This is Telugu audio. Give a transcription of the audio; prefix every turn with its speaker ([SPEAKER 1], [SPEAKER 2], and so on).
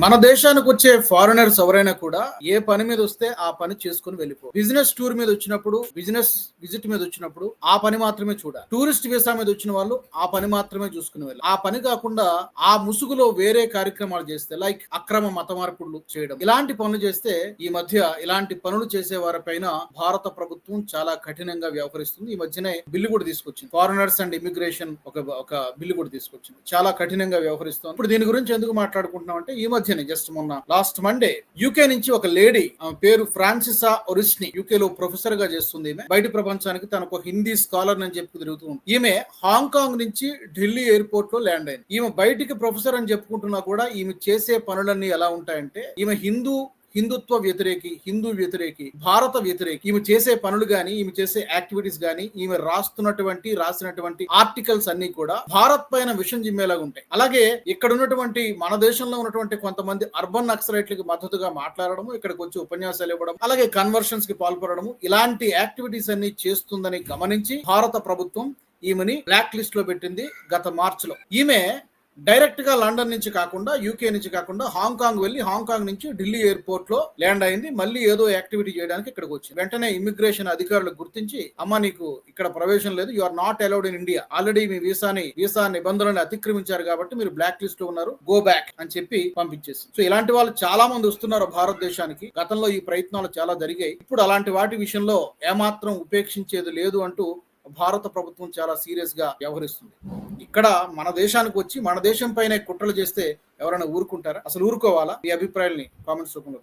[SPEAKER 1] మన దేశానికి వచ్చే ఫారినర్స్ ఎవరైనా కూడా ఏ పని మీద వస్తే ఆ పని చేసుకుని వెళ్ళిపో. బిజినెస్ టూర్ మీద వచ్చినప్పుడు, బిజినెస్ విజిట్ మీద వచ్చినప్పుడు ఆ పని మాత్రమే చూడాలి. టూరిస్ట్ వీసా మీద వచ్చిన వాళ్ళు ఆ పని మాత్రమే చూసుకుని వెళ్ళాలి. ఆ పని కాకుండా ఆ ముసుగులో వేరే కార్యక్రమాలు చేస్తే, లైక్ అక్రమ మత మార్పులు చేయడం, ఇలాంటి పనులు చేస్తే ఈ మధ్య ఇలాంటి పనులు చేసే వారిపైన భారత ప్రభుత్వం చాలా కఠినంగా వ్యవహరిస్తుంది. ఈ మధ్యనే బిల్లు కూడా తీసుకొచ్చింది. ఫారినర్స్ అండ్ ఇమిగ్రేషన్ ఒక బిల్లు కూడా తీసుకొచ్చింది. చాలా కఠినంగా వ్యవహరిస్తుంది. ఇప్పుడు దీని గురించి ఎందుకు మాట్లాడుకుంటున్నాం అంటే, ఈ మధ్యనే జస్ట్ మొన్న లాస్ట్ మండే యూకే నుంచి ఒక లేడీ, పేరు ఫ్రాన్సిసా ఒరిస్ని, యూకే లో ప్రొఫెసర్ గా చేస్తుంది. ఈమె బయట ప్రపంచానికి తనకు ఒక హిందీ స్కాలర్ అని చెప్పి తిరుగుతుంది. ఈమె హాంకాంగ్ నుంచి ఢిల్లీ ఎయిర్పోర్ట్ లో ల్యాండ్ అయింది. ఈమె బయటికి ప్రొఫెసర్ అని చెప్పుకుంటున్నా కూడా ఈమె చేసే పనులన్నీ ఎలా ఉంటాయంటే, ఈమె హిందుత్వ వ్యతిరేకి, హిందూ వ్యతిరేకి, భారత వ్యతిరేకి. ఈమె చేసే పనులు గాని, ఈమె చేసే యాక్టివిటీస్ గాని, ఈమె రాసినటువంటి ఆర్టికల్స్ అన్ని కూడా భారత్ పైన విషం జిమ్మేలాగా ఉంటాయి. అలాగే ఇక్కడ ఉన్నటువంటి, మన దేశంలో ఉన్నటువంటి కొంతమంది అర్బన్ నక్సలైట్లకు మద్దతుగా మాట్లాడడము, ఇక్కడికి వచ్చి ఉపన్యాసాలు ఇవ్వడం, అలాగే కన్వర్షన్స్ కి పాల్పడము, ఇలాంటి యాక్టివిటీస్ అన్ని చేస్తుందని గమనించి భారత ప్రభుత్వం ఈమెని బ్లాక్ లిస్ట్ లో పెట్టింది గత మార్చిలో. ఈమె డైరెక్ట్ గా లండన్ నుంచి కాకుండా, యూకే నుంచి కాకుండా హాంకాంగ్ వెళ్లి, హాంకాంగ్ నుంచి ఢిల్లీ ఎయిర్పోర్ట్ లో ల్యాండ్ అయింది. మళ్ళీ ఏదో యాక్టివిటీ చేయడానికి ఇక్కడికి వచ్చింది. వెంటనే ఇమిగ్రేషన్ అధికారులు గుర్తించి, అమ్మ నీకు ఇక్కడ ప్రవేశం లేదు, you are not allowed in India, already మీ వీసా నిబంధనలను అతిక్రమించారు కాబట్టి మీరు బ్లాక్ లిస్ట్ లో ఉన్నారు, గో బ్యాక్ అని చెప్పి పంపించేసి. సో ఇలాంటి వాళ్ళు చాలా మంది వస్తున్నారు భారతదేశానికి. గతంలో ఈ ప్రయత్నాలు చాలా జరిగాయి. ఇప్పుడు అలాంటి వాటి విషయంలో ఏమాత్రం ఉపేక్షించేది లేదు అంటూ భారత ప్రభుత్వం చాలా సీరియస్ గా వ్యవహరిస్తుంది. ఇక్కడ మన దేశానికి వచ్చి మన దేశం పైన కుట్రలు చేస్తే ఎవరైనా ఊరుకుంటారా? అసలు ఊరుకోవాలా? ఈ అభిప్రాయాల్ని కామెంట్స్ రూపంలో